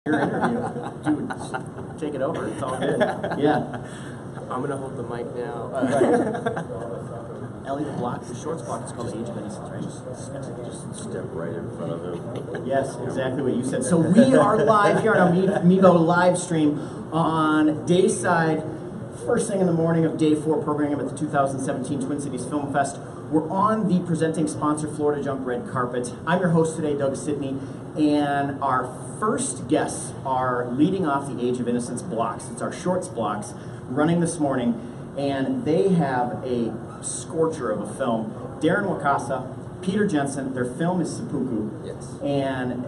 Your interview. Dude, take it over. It's all good. Yeah. I'm gonna hold the mic now. Ellie, the block, the shorts block is called Age of Innocence, right? Just step right in front of him. Yes, exactly what you said. So we are live here on our Mevo live stream on Dayside, first thing in the morning of day 4 programming at the 2017 Twin Cities Film Fest. We're on the presenting sponsor Fleurdejunk red carpet. I'm your host today, Douglas Sidney, and our first guests are leading off the Age of Innocence blocks. It's our shorts blocks running this morning, and they have a scorcher of a film. Daryn Wakasa, Peter Jensen, their film is Seppuku. Yes. And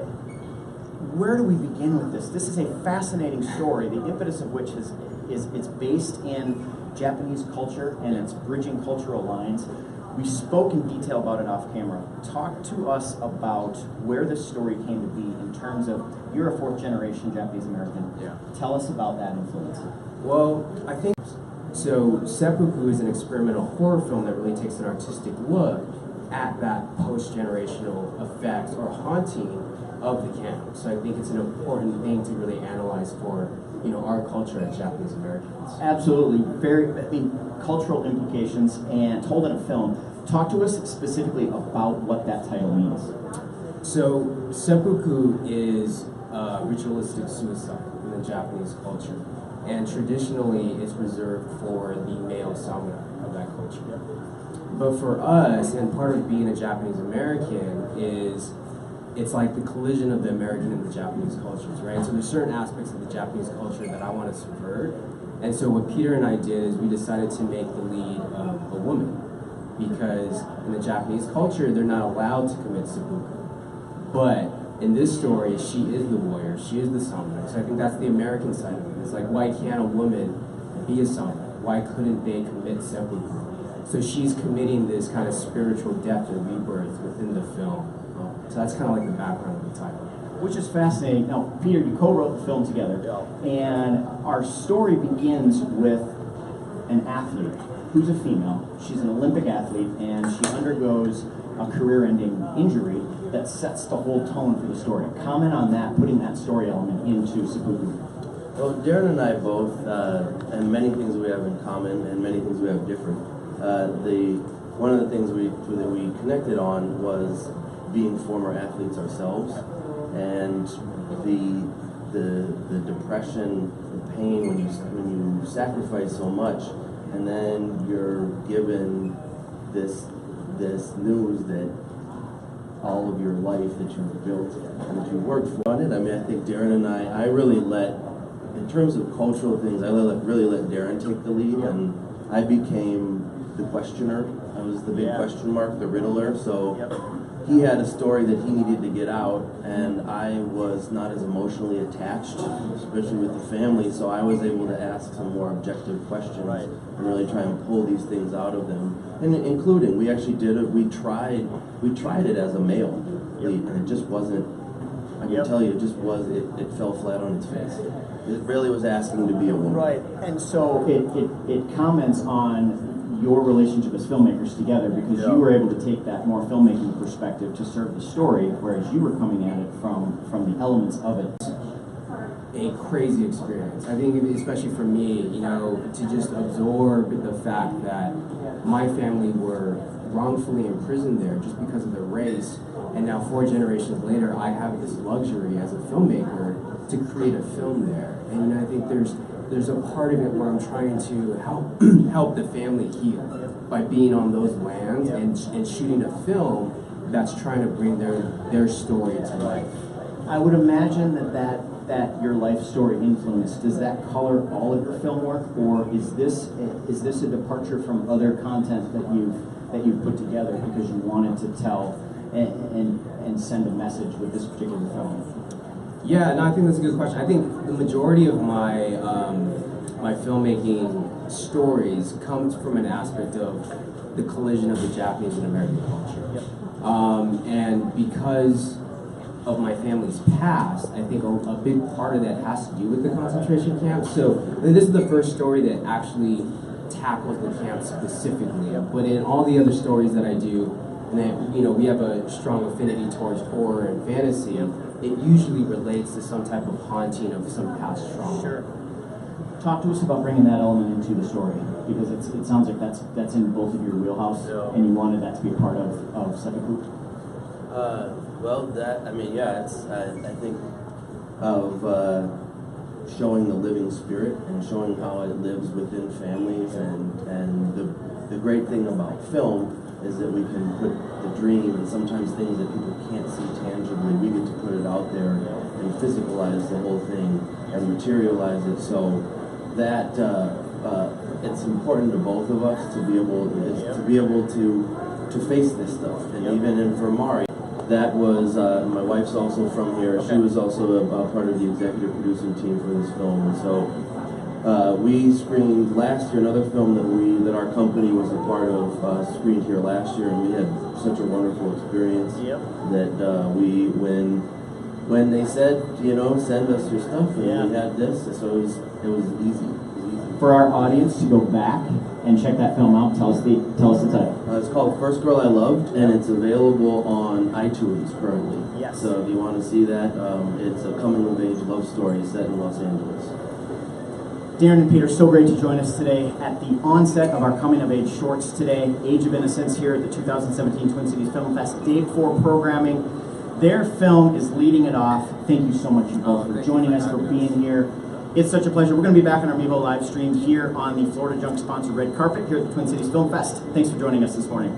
where do we begin with this? This is a fascinating story, the impetus of which is it's based in Japanese culture and it's bridging cultural lines. We spoke in detail about it off camera. Talk to us about where this story came to be in terms of, you're a 4th generation Japanese American. Yeah. Tell us about that influence. Well, I think so. Seppuku is an experimental horror film that really takes an artistic look at that post-generational effect or haunting of the camp. So I think it's an important thing to really analyze for, you know, our culture as Japanese Americans. Absolutely, cultural implications and told in a film. Talk to us specifically about what that title means. So seppuku is ritualistic suicide in the Japanese culture, and traditionally it's reserved for the male samurai of that culture. But for us, and part of being a Japanese American is it's like the collision of the American and the Japanese cultures, right? So there's certain aspects of the Japanese culture that I want to subvert. And so what Peter and I did is we decided to make the lead a woman, because in the Japanese culture, they're not allowed to commit seppuku. But in this story, she is the warrior, she is the samurai. So I think that's the American side of it. It's like, why can't a woman be a samurai? Why couldn't they commit seppuku? So she's committing this kind of spiritual death or rebirth within the film. So that's kind of like the background of the title. Which is fascinating. Now, Peter, you co-wrote the film together, and our story begins with an athlete who's a female. She's an Olympic athlete, and she undergoes a career-ending injury that sets the whole tone for the story. Comment on that, putting that story element into Seppuku. Well, Daryn and I both, and many things we have in common, and many things we have different. One of the things that we connected on was being former athletes ourselves, and the depression, the pain when you sacrifice so much, and then you're given this news that all of your life that you've built and that you worked for on it. I mean, I think Daryn and I really let, in terms of cultural things, I really let Daryn take the lead, and I became the questioner. I was the big question mark, the riddler. So he had a story that he needed to get out, and I was not as emotionally attached, especially with the family, so I was able to ask some more objective questions and really try and pull these things out of them. And including, we actually did it, we tried it as a male lead, and it just wasn't, I can tell you, it fell flat on its face. It really was asking to be a woman. Right, and so it comments on your relationship as filmmakers together, because you were able to take that more filmmaking perspective to serve the story, whereas you were coming at it from the elements of it. A crazy experience. I think, especially for me, you know, to just absorb the fact that my family were wrongfully imprisoned there just because of their race, and now 4 generations later, I have this luxury as a filmmaker to create a film there. And you know, I think there's a part of it where I'm trying to help the family heal by being on those lands and shooting a film that's trying to bring their story to life. I would imagine that your life story influence, does that color all of your film work, or is this a departure from other content that you've put together because you wanted to tell and send a message with this particular film? Yeah, no, I think that's a good question. I think the majority of my my filmmaking stories comes from an aspect of the collision of the Japanese and American culture. And because of my family's past, I think a big part of that has to do with the concentration camp. So this is the first story that actually tackles the camp specifically. But in all the other stories that I do, and then, you know, we have a strong affinity towards horror and fantasy. it usually relates to some type of haunting of some past trauma. Sure. Talk to us about bringing that element into the story, because it sounds like that's in both of your wheelhouse, and you wanted that to be a part of Seppuku. Well, that, I mean, yeah, it's, I think of showing the living spirit and showing how it lives within families, and the great thing about film is that we can put the dream and sometimes things that people can't see tangibly, we get to put it out there and physicalize the whole thing and materialize it, so that it's important to both of us to be able to face this stuff, and even for Mari, that was my wife's also from here. She was also a part of the executive producing team for this film, and so we screened last year another film that our company was a part of. Screened here last year, and we had such a wonderful experience that when they said, you know, send us your stuff, and we had this, so it was easy. For our audience to go back and check that film out, tell us the title. It's called First Girl I Loved, and it's available on iTunes currently. Yes. So if you want to see that, it's a coming-of-age love story set in Los Angeles. Daryn and Peter, so great to join us today at the onset of our coming-of-age shorts today, Age of Innocence, here at the 2017 Twin Cities Film Fest, Day 4 programming. Their film is leading it off. Thank you so much, you both, for joining us, for being here. It's such a pleasure. We're going to be back on our Mevo live stream here on the Fleurdejunk sponsored red carpet here at the Twin Cities Film Fest. Thanks for joining us this morning.